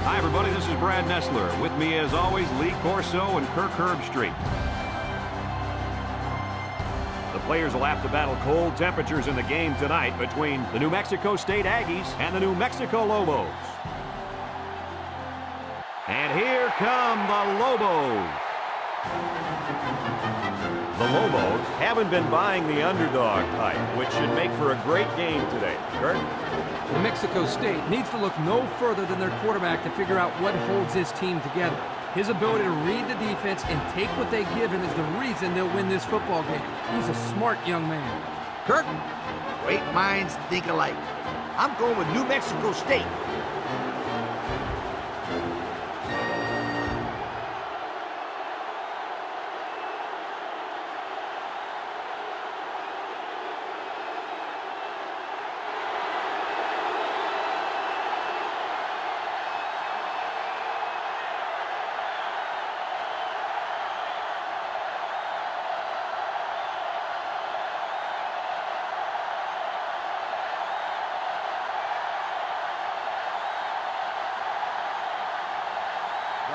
Hi, everybody. This is Brad Nessler. With me, as always, Lee Corso and Kirk Herbstreit. The players will have to battle cold temperatures in the game tonight between the New Mexico State Aggies and the New Mexico Lobos. And here come the Lobos. The Lobos haven't been buying the underdog type, which should make for a great game today. Kirk? New Mexico State needs to look no further than their quarterback to figure out what holds his team together. His ability to read the defense and take what they give him is the reason they'll win this football game. He's a smart young man. Kirk? Great minds think alike. I'm going with New Mexico State.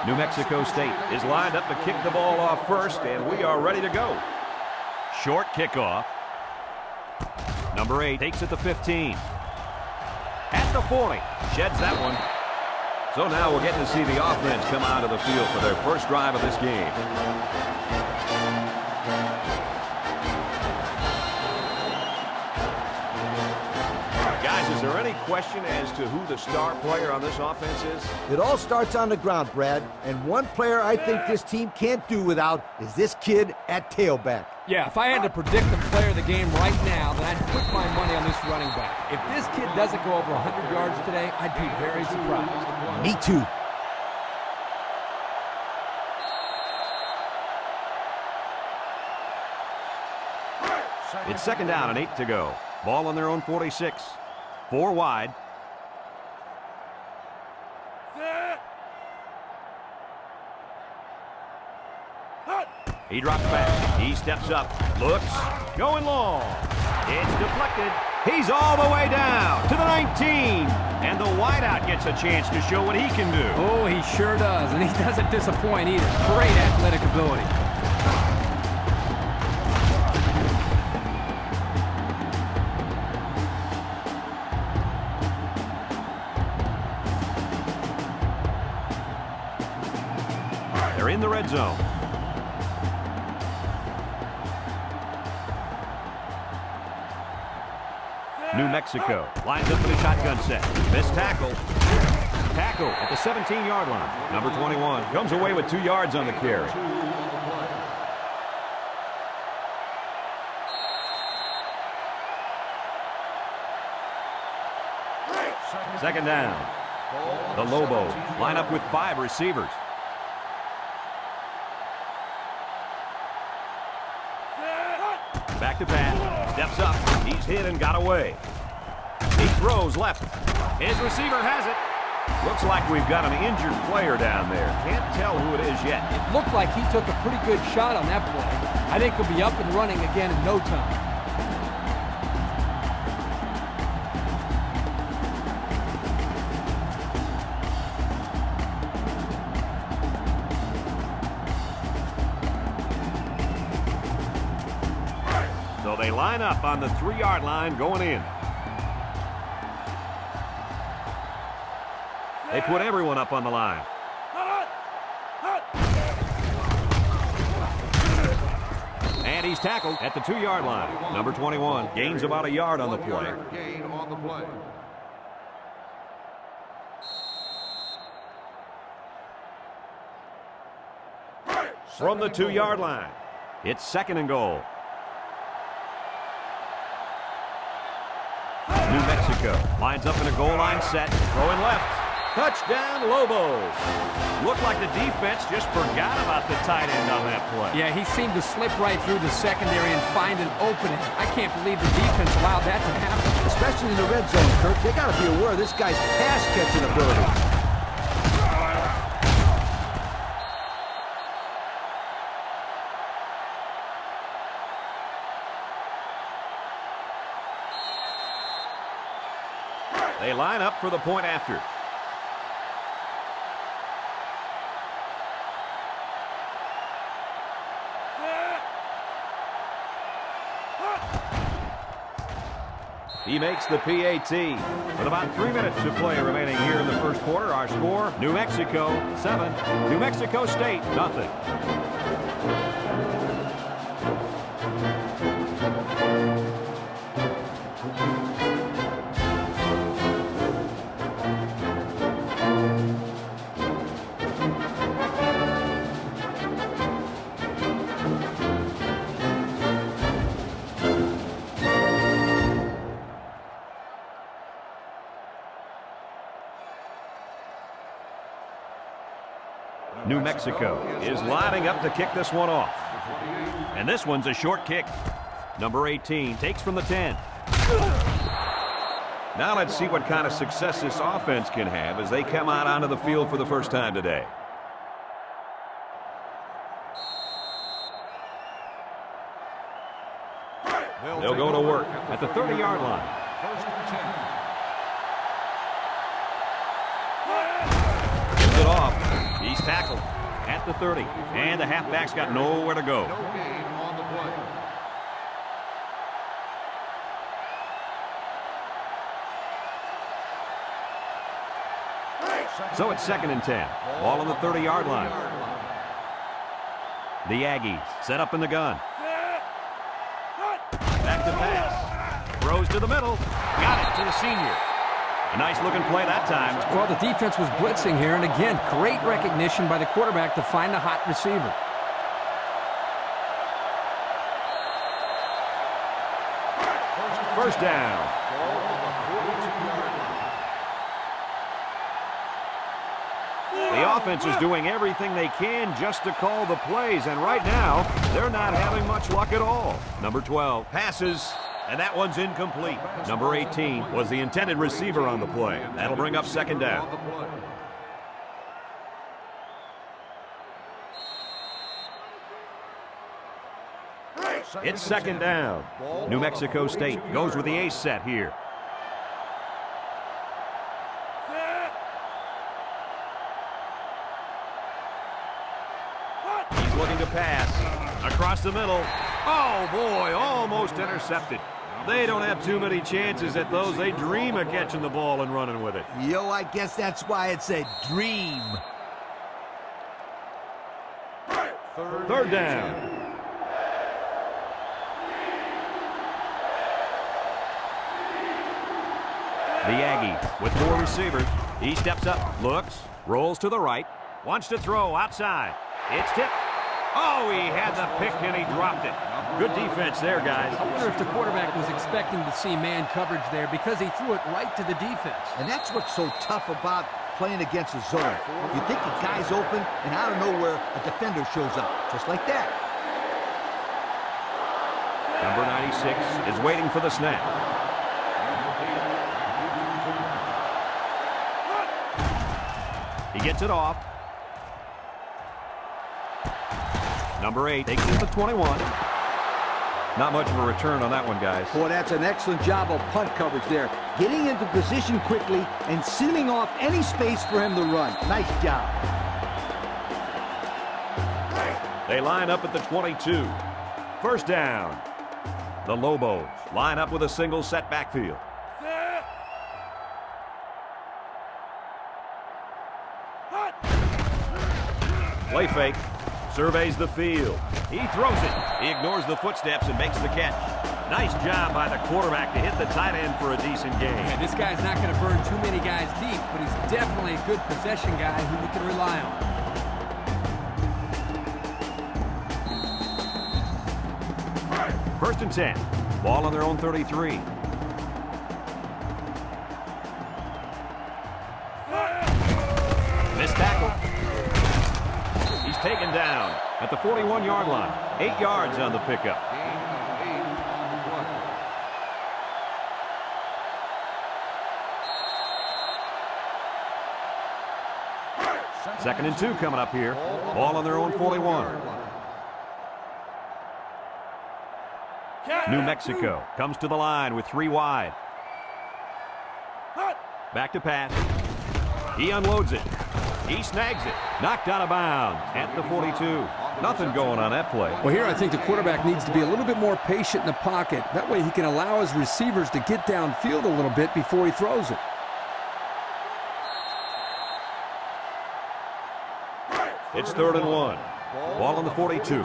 New Mexico State is lined up to kick the ball off first, and we are ready to go. Short kickoff. Number 8 takes it to 15. At the 40. Sheds that one. So now we're getting to see the offense come out of the field for their first drive of this game. Guys, is there any question as to who the star player on this offense is? It all starts on the ground, Brad. And one player I think this team can't do without is this kid at tailback. Yeah, if I had to predict the player of the game right now, then I'd put my money on this running back. If this kid doesn't go over 100 yards today, I'd be very surprised. Me too. It's second down and 8 to go. Ball on their own 46. 4 wide. He drops back. He steps up. Looks. Going long. It's deflected. He's all the way down to the 19. And the wideout gets a chance to show what he can do. Oh, he sure does. And he doesn't disappoint either. Great athletic ability. They're in the red zone. New Mexico lines up in a shotgun set. Missed tackle. Tackle at the 17-yard line. Number 21 comes away with 2 yards on the carry. Second down. The Lobos line up with 5 receivers. Back to pass. Steps up. He's hit and got away. He throws left. His receiver has it. Looks like we've got an injured player down there. Can't tell who it is yet. It looked like he took a pretty good shot on that play. I think he'll be up and running again in no time. So they line up on the 3-yard line going in. They put everyone up on the line. And he's tackled at the 2-yard line. Number 21 gains about a yard on the play. From the 2-yard line, it's second and goal. New Mexico lines up in a goal line set, throwing left. Touchdown, Lobos. Looked like the defense just forgot about the tight end on that play. Yeah, he seemed to slip right through the secondary and find an opening. I can't believe the defense allowed that to happen. Especially in the red zone, Kirk. They got to be aware of this guy's pass-catching ability. They line up for the point after. He makes the PAT. With about 3 minutes to play remaining here in the first quarter, our score, New Mexico 7, New Mexico State nothing. New Mexico is lining up to kick this one off. And this one's a short kick. Number 18 takes from the 10. Now let's see what kind of success this offense can have as they come out onto the field for the first time today. They'll go to work at the 30-yard line. Gives it off. He's tackled at the 30, and the halfback's got nowhere to go. No gain on the play. So it's 2nd and 10. Ball on the 30-yard line. The Aggies set up in the gun. Back to pass. Throws to the middle. Got it to the senior. A nice-looking play that time. Well, the defense was blitzing here, and again, great recognition by the quarterback to find the hot receiver. First down. The offense is doing everything they can just to call the plays, and right now, they're not having much luck at all. Number 12 passes, and that one's incomplete. Number 18 was the intended receiver on the play. That'll bring up 2nd down. It's 2nd down. New Mexico State goes with the ace set here. He's looking to pass. Across the middle. Oh, boy, almost intercepted. They don't have too many chances at those. They dream of catching the ball and running with it. Yo, I guess that's why it's a dream. 3rd down. The Aggies with 4 receivers. He steps up, looks, rolls to the right, wants to throw outside. It's tipped. Oh, he had the pick and he dropped it. Good defense there, guys. I wonder if the quarterback was expecting to see man coverage there because he threw it right to the defense. And that's what's so tough about playing against a zone. You think the guy's open, and out of nowhere, a defender shows up, just like that. Number 96 is waiting for the snap. He gets it off. Number 8 takes it to 21. Not much of a return on that one, guys. Boy, that's an excellent job of punt coverage there. Getting into position quickly and sealing off any space for him to run. Nice job. They line up at the 22. First down. The Lobos line up with a single set backfield. Play fake. Surveys the field. He throws it. He ignores the footsteps and makes the catch. Nice job by the quarterback to hit the tight end for a decent game. Yeah, this guy's not going to burn too many guys deep, but he's definitely a good possession guy who you can rely on. 1st and 10. Ball on their own 33. Missed tackle. He's taken down at the 41-yard line. 8 yards on the pickup. Second and 2 coming up here. Ball on their own 41. New Mexico comes to the line with 3 wide. Back to pass. He unloads it. He snags it. Knocked out of bounds at the 42. Nothing going on that play. Well, here I think the quarterback needs to be a little bit more patient in the pocket. That way he can allow his receivers to get downfield a little bit before he throws it. It's 3rd and 1. Ball on the 42.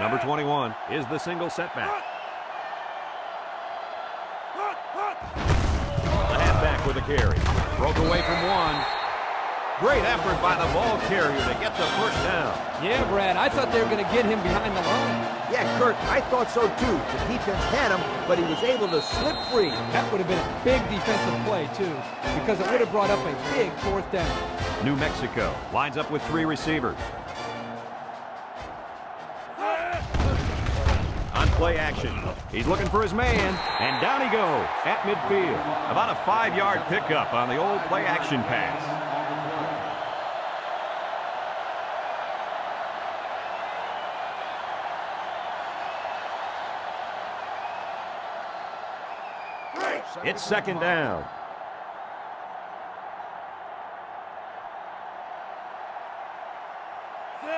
Number 21 is the single setback. The halfback with a carry. Broke away from one. Great effort by the ball carrier to get the first down. Yeah, Brad, I thought they were going to get him behind the line. Yeah, Kurt, I thought so too. The defense had him, but he was able to slip free. That would have been a big defensive play, too, because it would have brought up a big 4th down. New Mexico lines up with 3 receivers. On play action, he's looking for his man, and down he goes at midfield. About a 5-yard pickup on the old play action pass. It's 2nd down.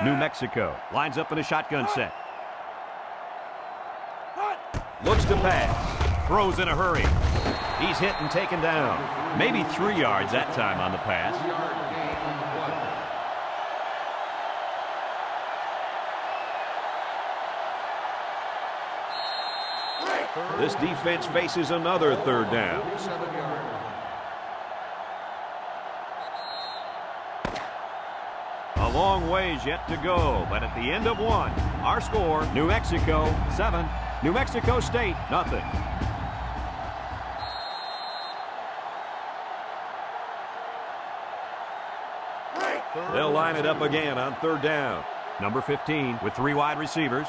New Mexico lines up in a shotgun set. Looks to pass. Throws in a hurry. He's hit and taken down. Maybe 3 yards that time on the pass. This defense faces another 3rd down. A long ways yet to go, but at the end of 1, our score, New Mexico 7, New Mexico State nothing. They'll line it up again on 3rd down. Number 15 with 3 wide receivers.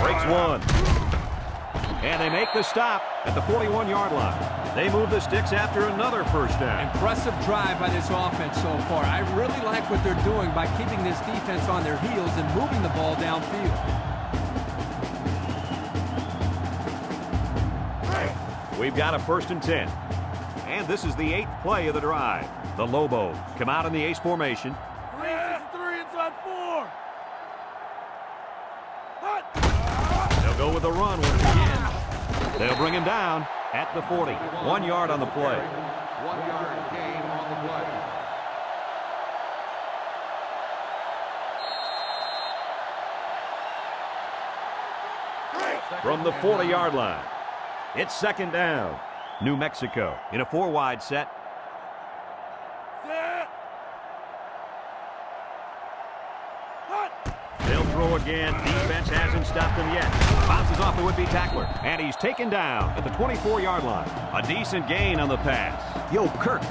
Breaks one. And they make the stop at the 41-yard line. They move the sticks after another first down. Impressive drive by this offense so far. I really like what they're doing by keeping this defense on their heels and moving the ball downfield. We've got a 1st and 10. And this is the 8th play of the drive. The Lobos come out in the ace formation. 3 inside 4. They'll go with the run once again. They'll bring him down at the 40. 1 yard on the play. 1 yard gain on the play. From the 40-yard line, it's 2nd down. New Mexico in a 4-wide set. They'll throw again. Defense hasn't stopped them yet. Bounces off the would-be tackler, and he's taken down at the 24-yard line. A decent gain on the pass. Yo, Kirk,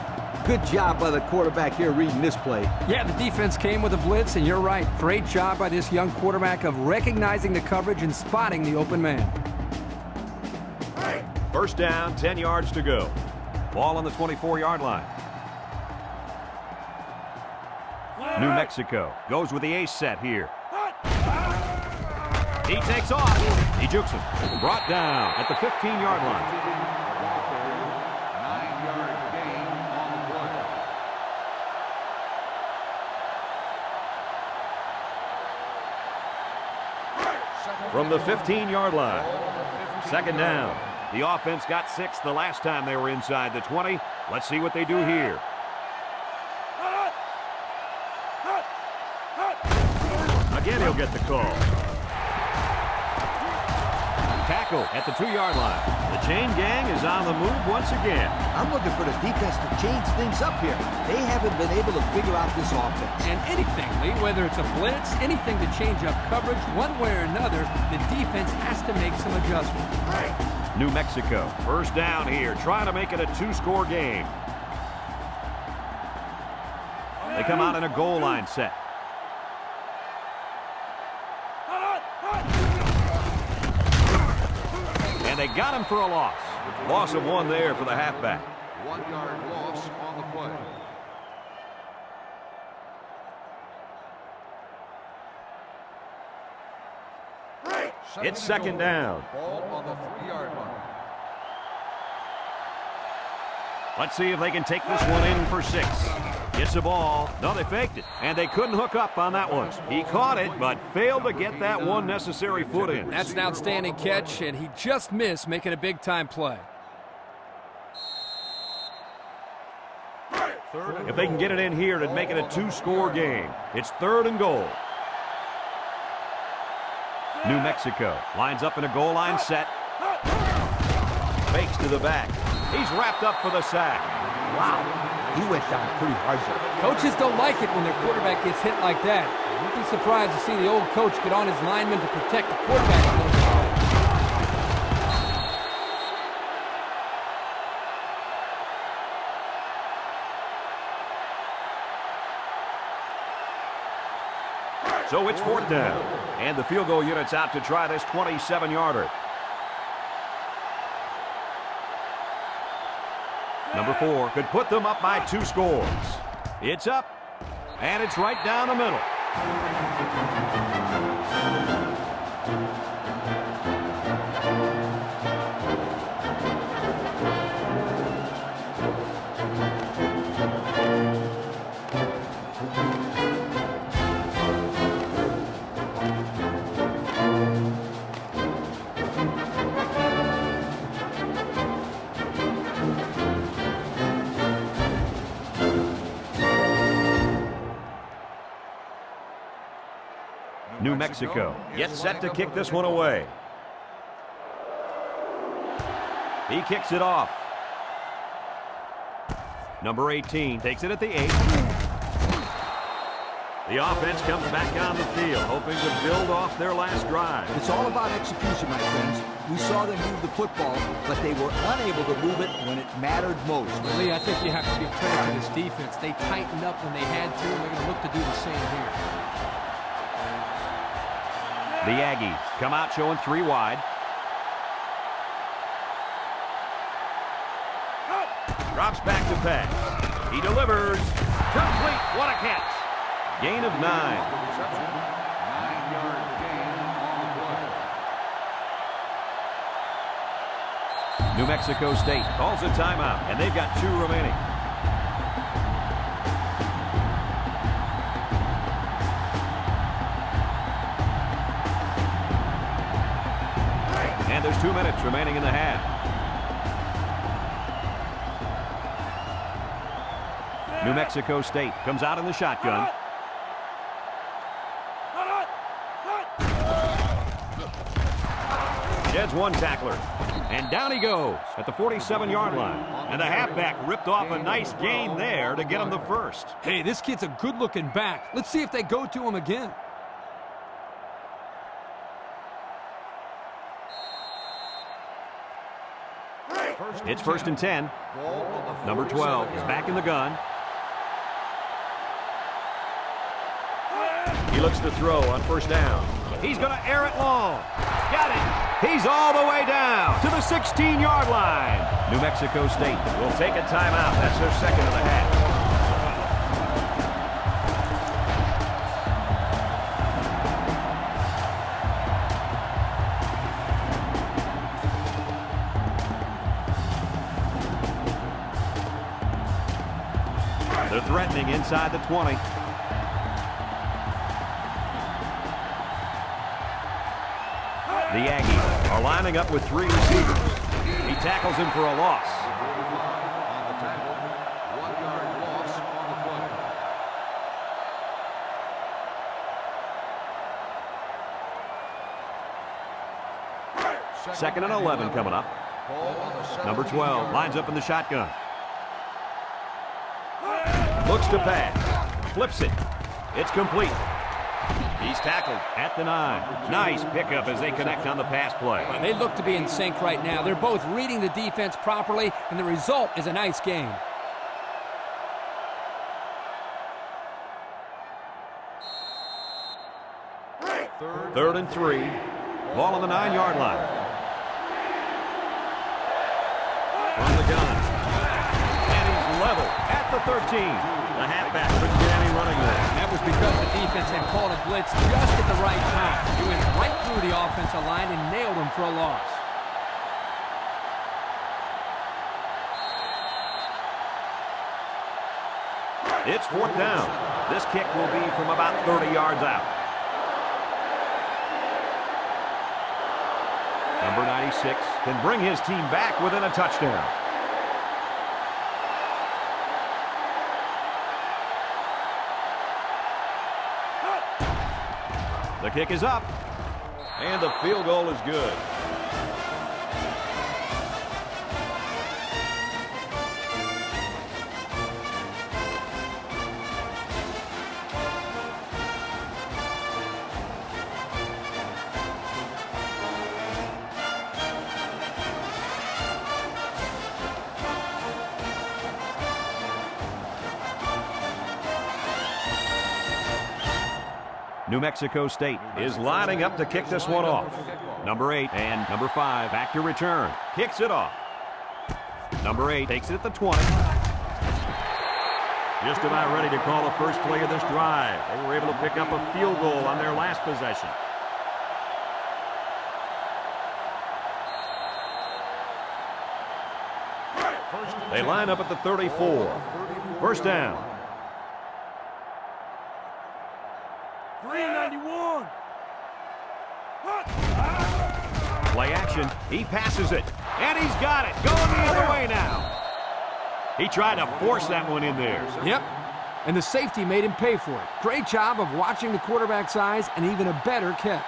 good job by the quarterback here reading this play. Yeah, the defense came with a blitz, and you're right. Great job by this young quarterback of recognizing the coverage and spotting the open man. 1st down, 10 yards to go. Ball on the 24-yard line. New Mexico goes with the ace set here. He takes off. He jukes him. Brought down at the 15-yard line. 9-yard gain on the play. From the 15-yard line. 2nd down. The offense got 6 the last time they were inside the 20. Let's see what they do here. Again, he'll get the call. Tackle at the 2-yard line. The chain gang is on the move once again. I'm looking for the defense to change things up here. They haven't been able to figure out this offense. And anything, Lee, whether it's a blitz, anything to change up coverage, one way or another, the defense has to make some adjustments. New Mexico, 1st down here, trying to make it a 2-score game. They come out in a goal line set. And they got him for a loss. Loss of 1 there for the halfback. 1-yard loss on the play. It's 2nd down. Ball on the 3-yard line. Let's see if they can take this one in for 6. Gets the ball. No, they faked it. And they couldn't hook up on that one. He caught it, but failed to get that one necessary foot in. That's an outstanding catch, and he just missed making a big-time play. If they can get it in here, it'd make it a 2-score game. It's 3rd and goal. New Mexico lines up in a goal line set. Fakes to the back. He's wrapped up for the sack. Wow, he went down pretty hard there. Coaches don't like it when their quarterback gets hit like that. You'd be surprised to see the old coach get on his lineman to protect the quarterback a little bit. So it's 4th down. And the field goal unit's out to try this 27-yarder. Number 4 could put them up by 2 scores. It's up, and it's right down the middle. New Mexico gets set to kick this one away. He kicks it off. Number 18 takes it at the 8. The offense comes back on the field, hoping to build off their last drive. It's all about execution, my friends. We saw them move the football, but they were unable to move it when it mattered most. Well, Lee, I think you have to give credit to this defense. They tightened up when they had to, and they're going to look to do the same here. The Aggies come out showing 3 wide. Drops back to pass. He delivers. Complete. What a catch. Gain of 9. 9-yard gain on the play. New Mexico State calls a timeout, and they've got 2 remaining. And there's 2 minutes remaining in the half. New Mexico State comes out in the shotgun. Sheds 1 tackler. And down he goes at the 47-yard line. And the halfback ripped off a nice gain there to get him the first. Hey, this kid's a good-looking back. Let's see if they go to him again. It's 1st and 10. Number 12 is back in the gun. He looks to throw on 1st down. He's going to air it long. Got it. He's all the way down to the 16-yard line. New Mexico State will take a timeout. That's their second of the half. They're threatening inside the 20. The Aggies are lining up with 3 receivers. He tackles him for a loss. On the tackle, 1-yard loss on the play. 2nd and 11 coming up. Number 12 lines up in the shotgun. Looks to pass. Flips it. It's complete. He's tackled at the 9. Nice pickup as they connect on the pass play. Well, they look to be in sync right now. They're both reading the defense properly, and the result is a nice game. Third and 3. Ball on the 9-yard line. From the gun. And he's level at the 13. The halfback couldn't get any running there. That was because the defense had called a blitz just at the right time. He went right through the offensive line and nailed him for a loss. It's 4th down. This kick will be from about 30 yards out. Number 96 can bring his team back within a touchdown. The kick is up, and the field goal is good. New Mexico State is lining up to kick this one off. Number 8 and number 5 back to return. Kicks it off. Number 8 takes it at the 20. Just about ready to call the first play of this drive. They were able to pick up a field goal on their last possession. They line up at the 34. First down. 391. Play action. He passes it. And he's got it. Going the other way now. He tried to force that one in there. Yep. And the safety made him pay for it. Great job of watching the quarterback's eyes and even a better catch.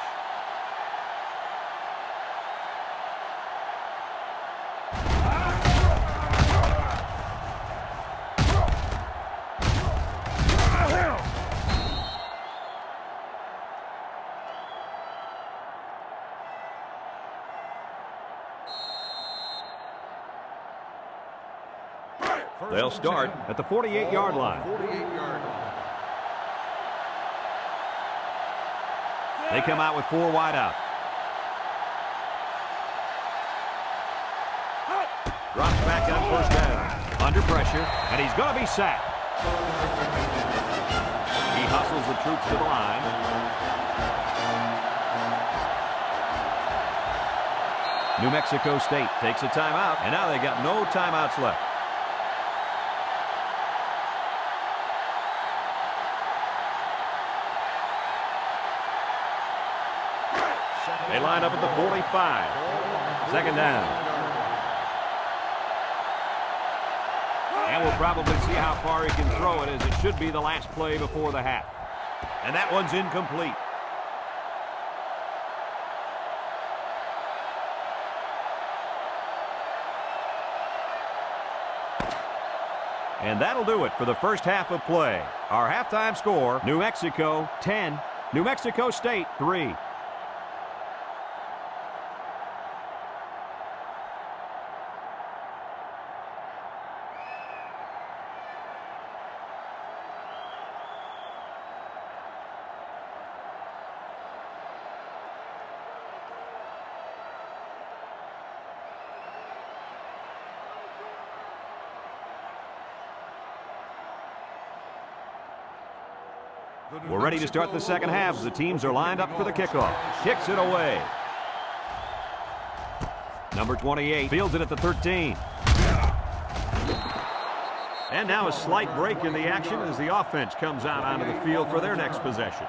They'll start at the 48-yard line. 48-yard line. They come out with 4 wide out. Drops back on first down. Under pressure, and he's going to be sacked. He hustles the troops to the line. New Mexico State takes a timeout, and now they got no timeouts left. They line up at the 45. Second down. And we'll probably see how far he can throw it, as it should be the last play before the half. And that one's incomplete. And that'll do it for the first half of play. Our halftime score, New Mexico 10, New Mexico State 3. We're ready to start the second half. The teams are lined up for the kickoff. Kicks it away. Number 28 fields it at the 13. And now a slight break in the action as the offense comes out onto the field for their next possession.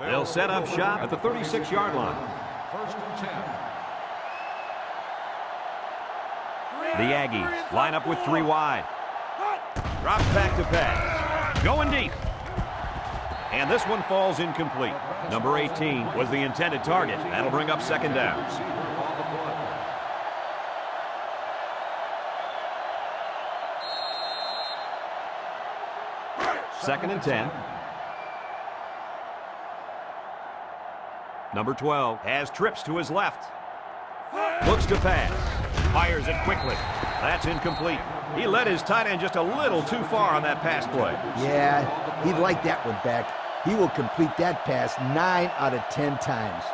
They'll set up shop at the 36-yard line. First and 10. The Aggies line up with 3 wide. Drops back to pass. Going deep. And this one falls incomplete. Number 18 was the intended target. That'll bring up second down. Second and 10. Number 12 has trips to his left. Looks to pass. Fires it quickly. That's incomplete. He led his tight end just a little too far on that pass play. Yeah, he'd like that one back. He will complete that pass 9 out of 10 times.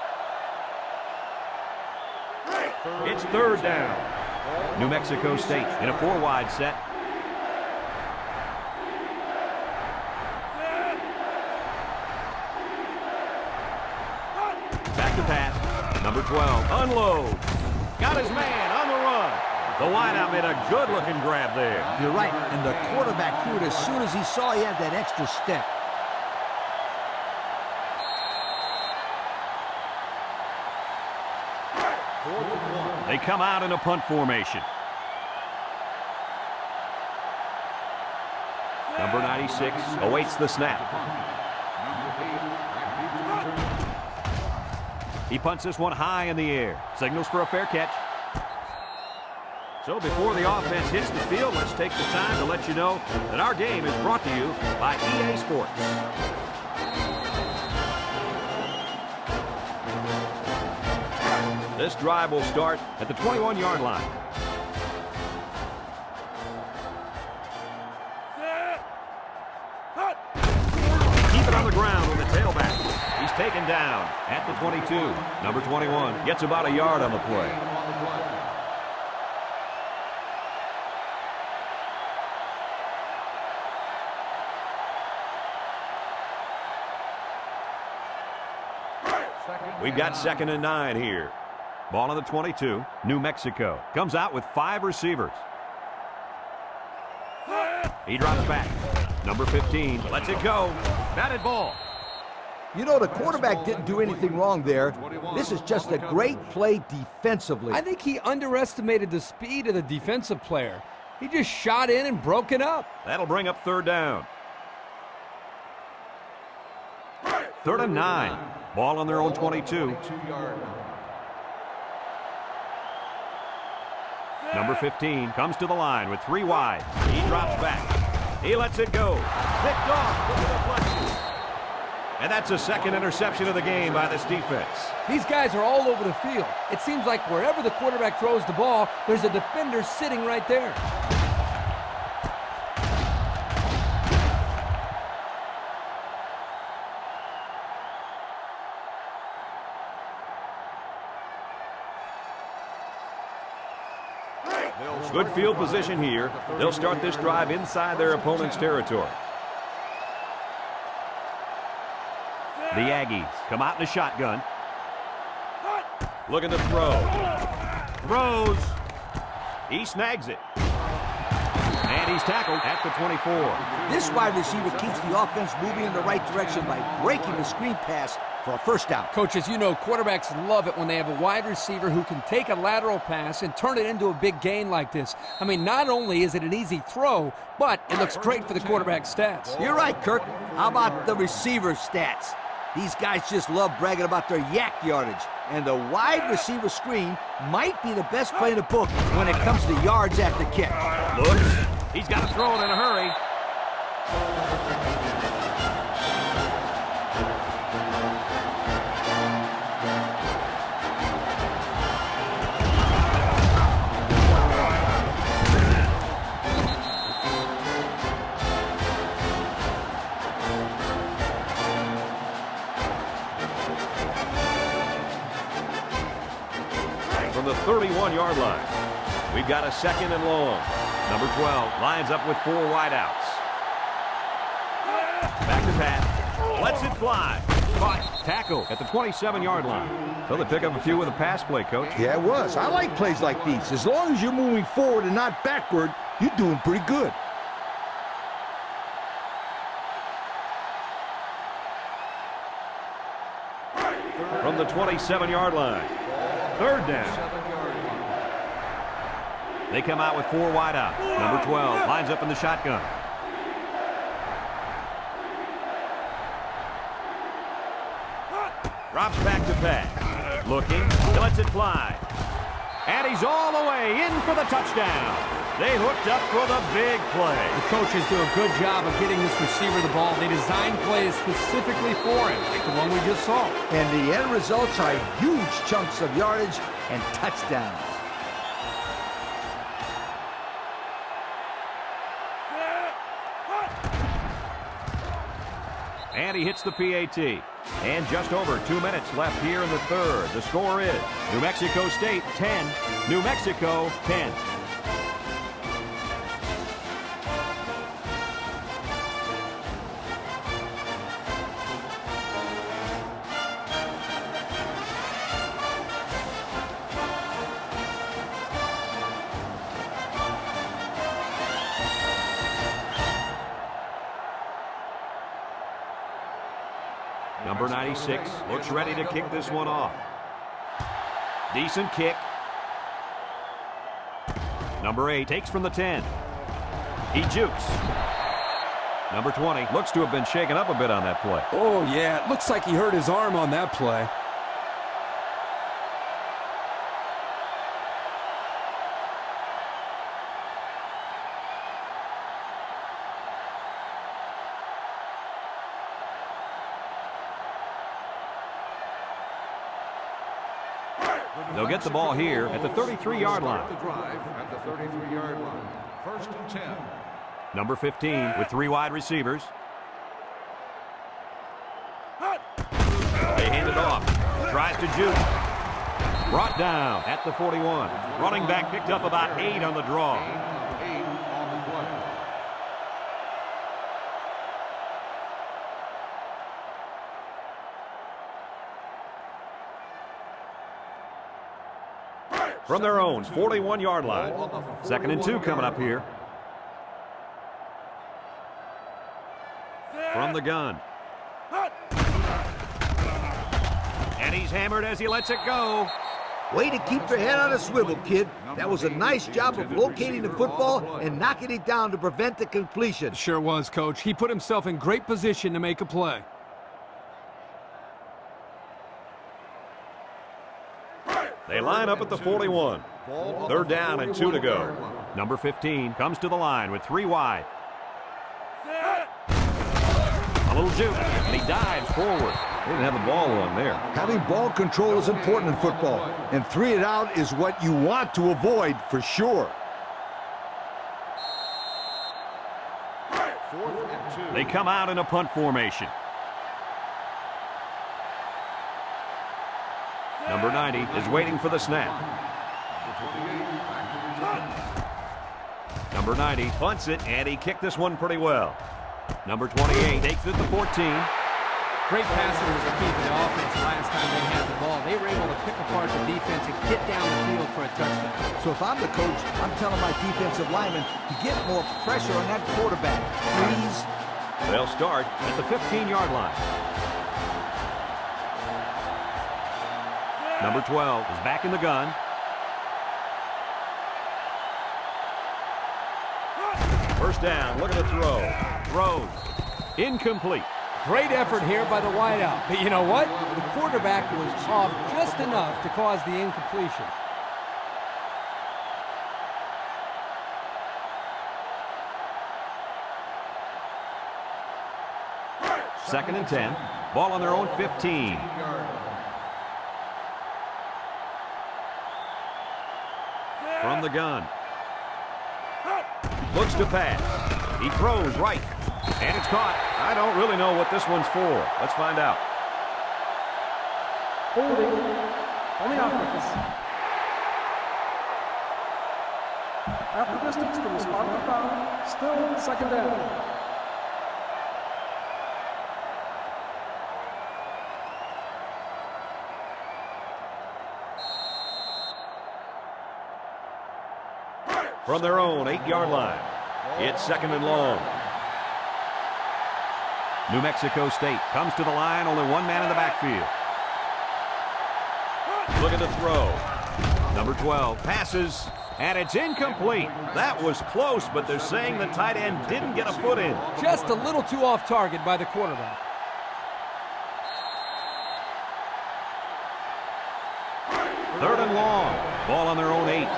It's third down. New Mexico State in a 4-wide set. Back to pass. Number 12 unloads. Got his man on the run. The wideout made a good-looking grab there. You're right, and the quarterback threw it as soon as he saw he had that extra step. They come out in a punt formation. Number 96 awaits the snap. He punts this one high in the air. Signals for a fair catch. So before the offense hits the field, let's take the time to let you know that our game is brought to you by EA Sports. This drive will start at the 21-yard line. Keep it on the ground with the tailback. He's taken down at the 22. Number 21 gets about a yard on the play. We've got 2nd and 9 here. Ball on the 22. New Mexico comes out with 5 receivers. He drops back. Number 15 lets it go. Batted ball. You know, the quarterback didn't do anything wrong there. This is just a great play defensively. I think he underestimated the speed of the defensive player. He just shot in and broke it up. That'll bring up 3rd down. 3rd and 9. Ball on their own 22. Number 15 comes to the line with 3 wide. He drops back. He lets it go. Picked off with the deflection. And that's a 2nd interception of the game by this defense. These guys are all over the field. It seems like wherever the quarterback throws the ball, there's a defender sitting right there. Good field position here. They'll start this drive inside their opponent's territory. The Aggies come out in a shotgun. Looking to throw. Throws. He snags it. And he's tackled at the 24. This wide receiver keeps the offense moving in the right direction by breaking the screen pass for a 1st down. Coach, as you know, quarterbacks love it when they have a wide receiver who can take a lateral pass and turn it into a big gain like this. I mean, not only is it an easy throw, but it looks great for the quarterback's stats. You're right, Kirk. How about the receiver stats? These guys just love bragging about their yak yardage. And the wide receiver screen might be the best play in the book when it comes to yards after catch. Looks. He's got to throw it in a hurry. From the 31-yard line, we've got a 2nd and long. Number 12 lines up with 4 wideouts. Back to pass. Lets it fly. Caught. Tackle at the 27-yard line. So they pick up a few with a pass play, Coach. Yeah, it was. I like plays like these. As long as you're moving forward and not backward, you're doing pretty good. From the 27-yard line. 3rd down. They come out with 4 wide out. Number 12 lines up in the shotgun. Drops back to pass. Looking. He lets it fly. And he's all the way in for the touchdown. They hooked up for the big play. The coaches do a good job of getting this receiver the ball. They designed plays specifically for him, like the one we just saw. And the end results are huge chunks of yardage and touchdowns. And he hits the PAT. And just over 2 minutes left here in the 3rd. The score is New Mexico State 10, New Mexico 10. Number 96 looks ready to kick this one off. Decent kick. Number 8 takes from the 10. He jukes. Number 20 looks to have been shaken up a bit on that play. Oh, yeah. It looks like he hurt his arm on that play. They'll get the ball here at the 33-yard line. The drive at the 33-yard line. 1st and 10. Number 15 with 3 wide receivers. They hand it off. Tries to juke. Brought down at the 41. Running back picked up about 8 on the draw. 8 on the play. From their own 41-yard line. 2nd and 2 coming up here. From the gun. And he's hammered as he lets it go. Way to keep your head on a swivel, kid. That was a nice job of locating the football and knocking it down to prevent the completion. Sure was, Coach. He put himself in great position to make a play. They line up at the 41. 3rd down and 2 to go. Number 15 comes to the line with 3 wide. A little juke, and he dives forward. They didn't have the ball on there. Having ball control is important in football, and 3 and out is what you want to avoid for sure. 4th and 2. They come out in a punt formation. Number 90 is waiting for the snap. Number 90 punts it, and he kicked this one pretty well. Number 28 takes it to 14. Great passing was the key to the offense last time they had the ball. They were able to pick apart the defense and get down the field for a touchdown. So if I'm the coach, I'm telling my defensive linemen to get more pressure on that quarterback. Please. They'll start at the 15-yard line. Number 12 is back in the gun. First down, look at the throw. Throws. Incomplete. Great effort here by the wideout. But you know what? The quarterback was off just enough to cause the incompletion. Second and 10. Ball on their own 15. From the gun. Looks to pass. He throws right. And it's caught. I don't really know what this one's for. Let's find out. Holding on the offense. After distance from the spot of the foul, still 2nd down. From their own 8-yard line. It's 2nd and long. New Mexico State comes to the line, only 1 man in the backfield. Look at the throw. Number 12 passes, and it's incomplete. That was close, but they're saying the tight end didn't get a foot in. Just a little too off target by the quarterback. Third and long. Ball on their own 8.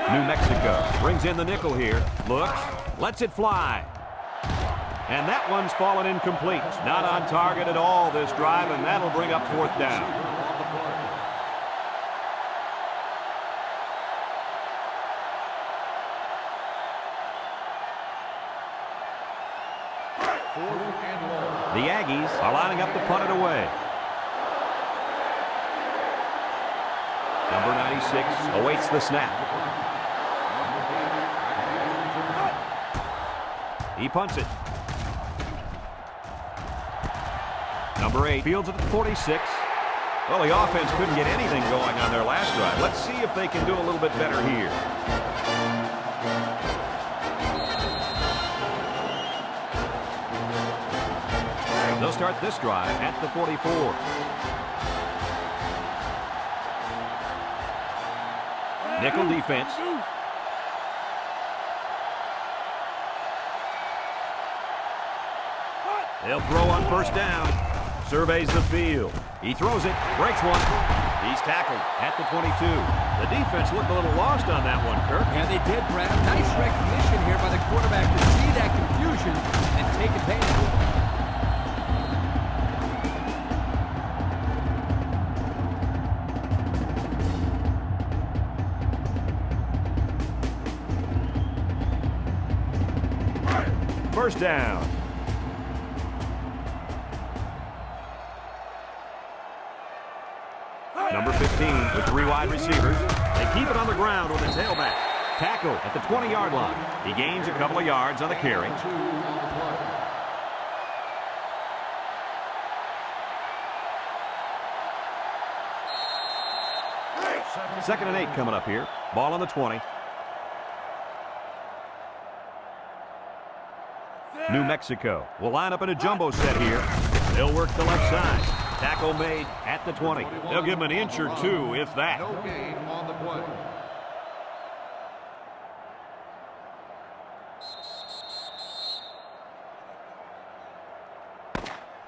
New Mexico brings in the nickel here. Looks, lets it fly. And that one's fallen incomplete. Not on target at all this drive, and that'll bring up 4th down. The Aggies are lining up to punt it away. Number 96 awaits the snap. He punts it. Number 8 fields it at 46. Well, the offense couldn't get anything going on their last drive. Let's see if they can do a little bit better here. start this drive at the 44. Nickel defense. They'll throw on first down. Surveys the field. He throws it, breaks one. He's tackled at the 22. The defense looked a little lost on that one, Kirk. Yeah, they did, Brad. Nice recognition here by the quarterback to see that confusion and take advantage of it. First down. Number 15 with 3 wide receivers. They keep it on the ground with the tailback. Tackle at the 20-yard line. He gains a couple of yards on the carry. Second and 8 coming up here. Ball on the 20. New Mexico will line up in a jumbo set here. They'll work the left side. Tackle made at the 20. They'll give him an inch or two, if that. No gain on the play.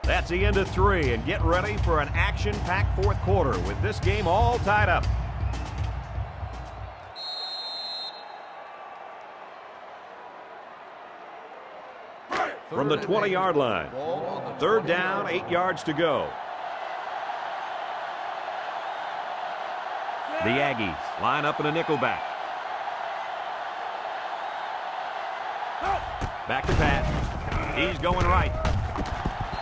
That's the end of 3, and get ready for an action-packed fourth quarter with this game all tied up. From the 20-yard line. Third down, 8 yards to go. The Aggies line up in a nickelback. Back to pass. He's going right.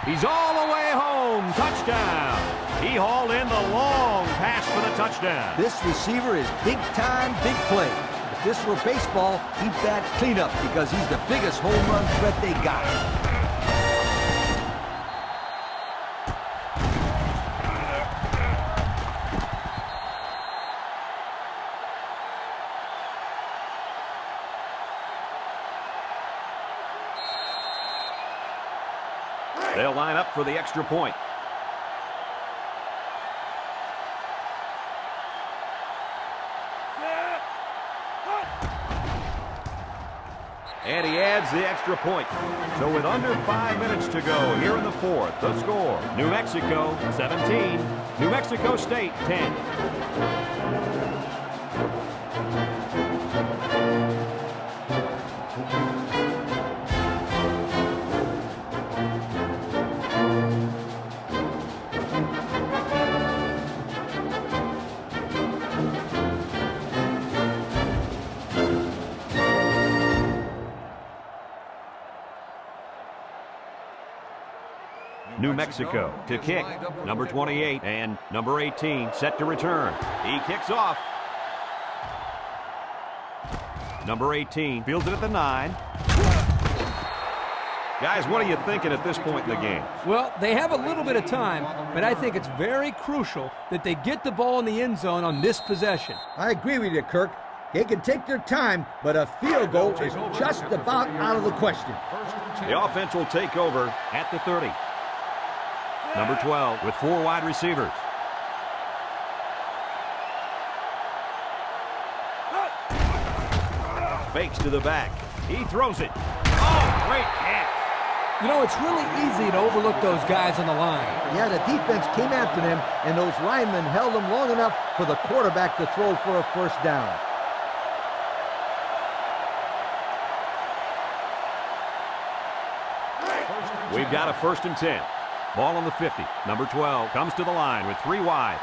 He's all the way home. Touchdown. He hauled in the long pass for the touchdown. This receiver is big time, big play. If this were baseball, he'd bat cleanup because he's the biggest home run threat they got. They'll line up for the extra point. And he adds the extra point. So with under 5 minutes to go here in the fourth, the score, New Mexico 17, New Mexico State 10. New Mexico to kick. Number 28 and number 18 set to return. He kicks off. Number 18 fields it at the 9. Guys, what are you thinking at this point in the game? Well, they have a little bit of time, but I think it's very crucial that they get the ball in the end zone on this possession. I agree with you, Kirk. They can take their time, but a field goal is just about out of the question. The offense will take over at the 30. Number 12 with 4 wide receivers. Fakes to the back. He throws it. Oh, great catch. You know, it's really easy to overlook those guys on the line. Yeah, the defense came after them, and those linemen held them long enough for the quarterback to throw for a first down. We've got a 1st and 10. Ball on the 50. Number 12 comes to the line with 3 wide.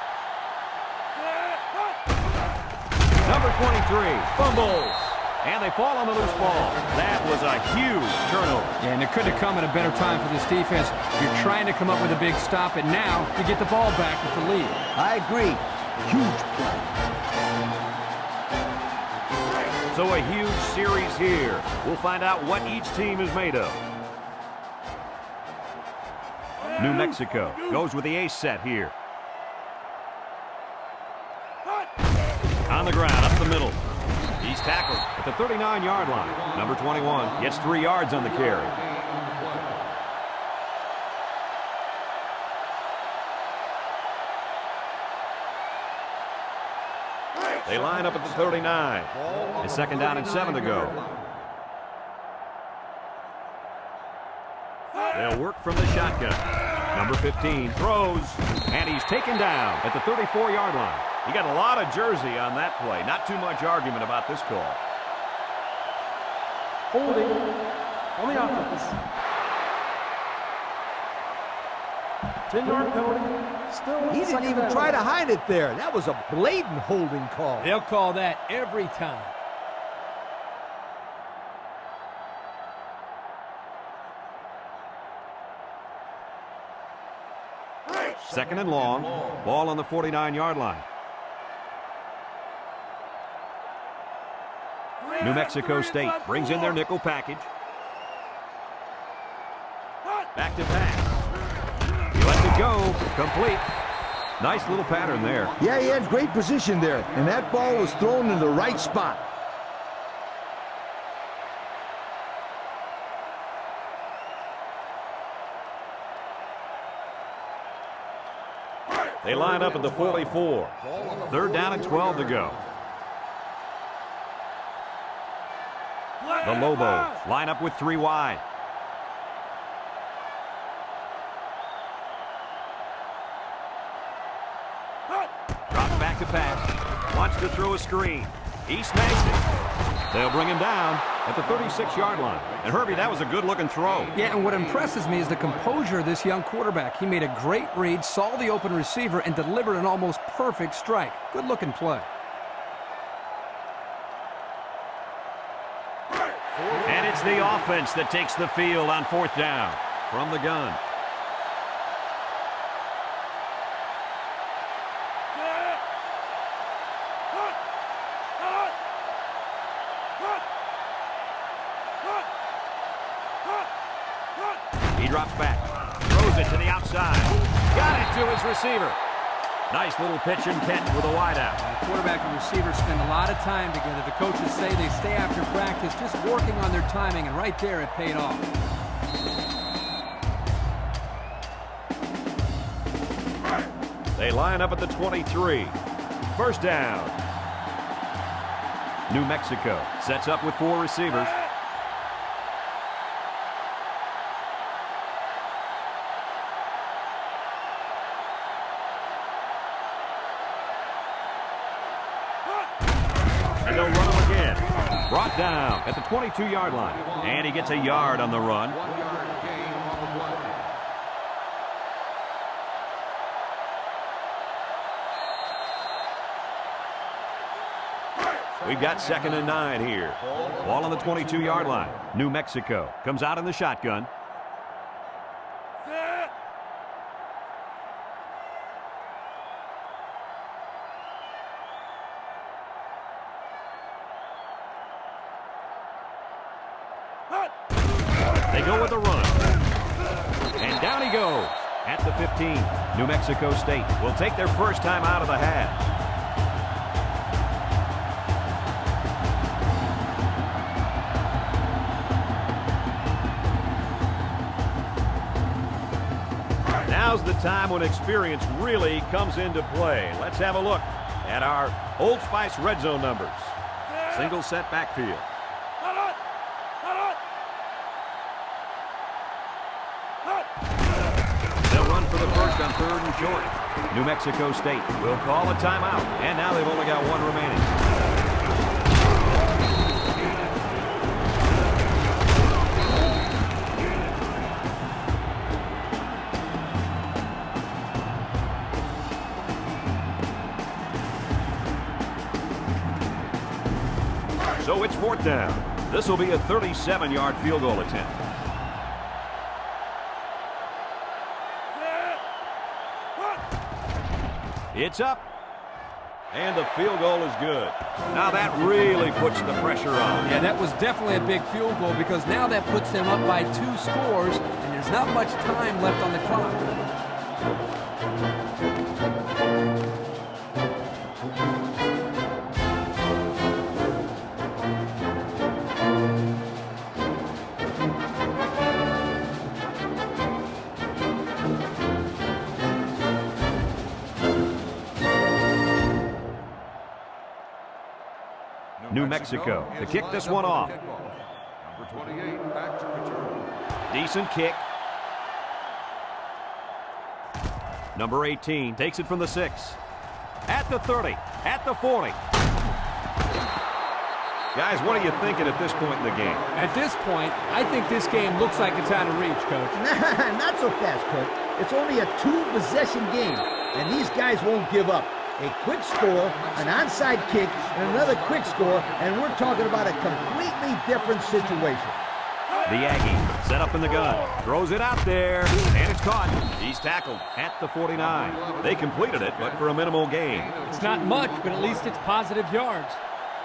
Number 23 fumbles. And they fall on the loose ball. That was a huge turnover. Yeah, and it couldn't have come at a better time for this defense. You're trying to come up with a big stop, and now you get the ball back with the lead. I agree. Huge play. So a huge series here. We'll find out what each team is made of. New Mexico goes with the ace set here. On the ground, up the middle. He's tackled at the 39-yard line. Number 21 gets 3 yards on the carry. They line up at the 39. It's second down and 7 to go. They'll work from the shotgun. Number 15 throws, and he's taken down at the 34-yard line. He got a lot of jersey on that play. Not too much argument about this call. Holding on the offense. 10-yard penalty. Still He didn't even try to hide it there. That was a blatant holding call. They'll call that every time. Second and long. Ball on the 49-yard line. New Mexico State brings in their nickel package. Back to pass. He lets it go. Complete. Nice little pattern there. Yeah, he had great position there, and that ball was thrown in the right spot. They line up at the 44. Third down and 12 to go. The Lobos line up with 3 wide. Drops back to pass. Wants to throw a screen. He snags it. They'll bring him down at the 36-yard line. And Herbie, that was a good-looking throw. Yeah, and what impresses me is the composure of this young quarterback. He made a great read, saw the open receiver, and delivered an almost perfect strike. Good-looking play. And it's the offense that takes the field on fourth down from the gun. He drops back, throws it to the outside, got it to his receiver. Nice little pitch and catch with a wideout. The quarterback and receiver spend a lot of time together. The coaches say they stay after practice, just working on their timing, and right there it paid off. They line up at the 23. First down. New Mexico sets up with 4 receivers. And they'll run him again. Brought down at the 22-yard line. And he gets a yard on the run. 1 yard gain on the play. We've got second and 9 here. Ball on the 22-yard line. New Mexico comes out in the shotgun. They go with a run. And down he goes at the 15. New Mexico State will take their first time out of the half. Now's the time when experience really comes into play. Let's have a look at our Old Spice red zone numbers. Single set backfield. They'll run for the first on third and short. New Mexico State will call a timeout, and now they've only got 1 remaining. So it's fourth down. This will be a 37-yard field goal attempt. It's up. And the field goal is good. Now that really puts the pressure on. Yeah, that was definitely a big field goal because now that puts them up by 2 scores, and there's not much time left on the clock. New Mexico to kick this one off. Number 28 back to return. Decent kick. Number 18 takes it from the 6. At the 30, at the 40. Guys, what are you thinking at this point in the game? At this point, I think this game looks like it's out of reach, Coach. Not so fast, Coach. It's only a 2-possession game, and these guys won't give up. A quick score, an onside kick, and another quick score, and we're talking about a completely different situation. The Aggie set up in the gun, throws it out there, and it's caught. He's tackled at the 49. They completed it, but for a minimal gain. It's not much, but at least it's positive yards.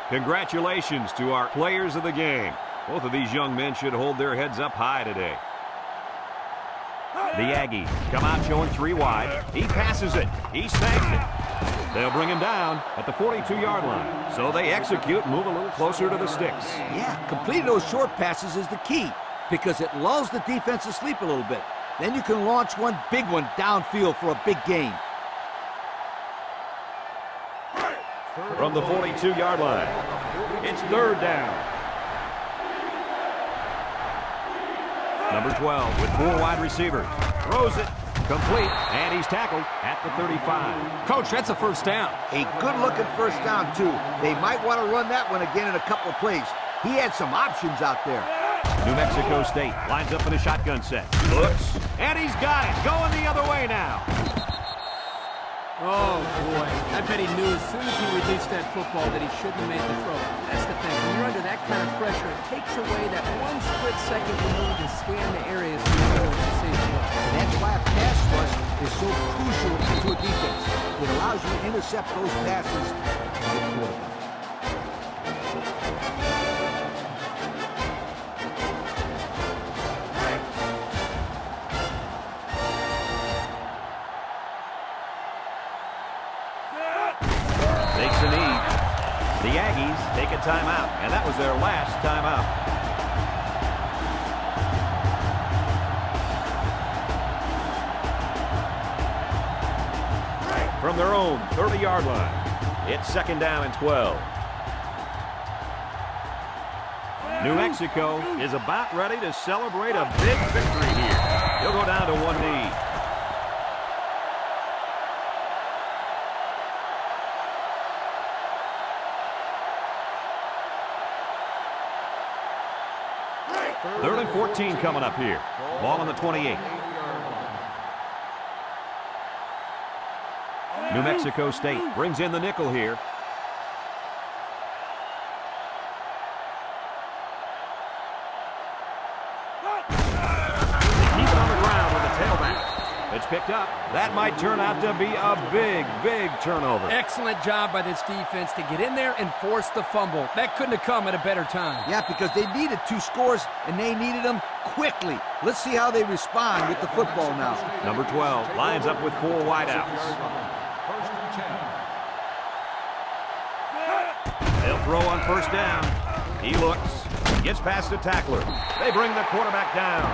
Congratulations to our players of the game. Both of these young men should hold their heads up high today. The Aggies come out showing 3 wide. He passes it. He snags it. They'll bring him down at the 42-yard line. So they execute, move a little closer to the sticks. Yeah, completing those short passes is the key because it lulls the defense to sleep a little bit. Then you can launch one big one downfield for a big gain. From the 42-yard line, it's 3rd down. Number 12 with 4 wide receivers. Throws it. Complete. And he's tackled at the 35. Coach, that's a first down. A good-looking first down, too. They might want to run that one again in a couple of plays. He had some options out there. New Mexico State lines up in a shotgun set. Looks. And he's got it. Going the other way now. Oh, boy. I bet he knew as soon as he released that football that he shouldn't have made the throw. That's the thing. When you're under that kind of pressure, it takes away that 1 split second you need to scan the areas to make a safe play. And that's why a pass rush is so crucial to a defense. It allows you to intercept those passes to the quarterback. Takes a knee. The Aggies take a timeout, and that was their last timeout. From their own 30-yard line, it's 2nd down and 12. New Mexico is about ready to celebrate a big victory here. He'll go down to 1 knee. Third and 14 coming up here. Ball on the 28. New Mexico State brings in the nickel here. Keep it on the ground with the tailback. It's picked up. That might turn out to be a big, big turnover. Excellent job by this defense to get in there and force the fumble. That couldn't have come at a better time. Yeah, because they needed 2 scores, and they needed them quickly. Let's see how they respond with the football now. Number 12 lines up with 4 wideouts. First and 10. They'll throw on first down. He looks, gets past the tackler. They bring the quarterback down.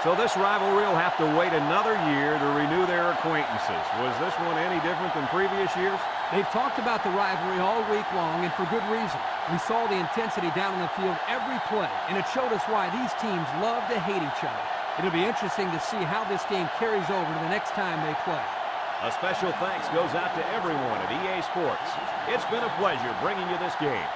So this rivalry will have to wait another year to renew their acquaintances. Was this one any different than previous years? They've talked about the rivalry all week long, and for good reason. We saw the intensity down on the field every play, and it showed us why these teams love to hate each other. It'll be interesting to see how this game carries over to the next time they play. A special thanks goes out to everyone at EA Sports. It's been a pleasure bringing you this game.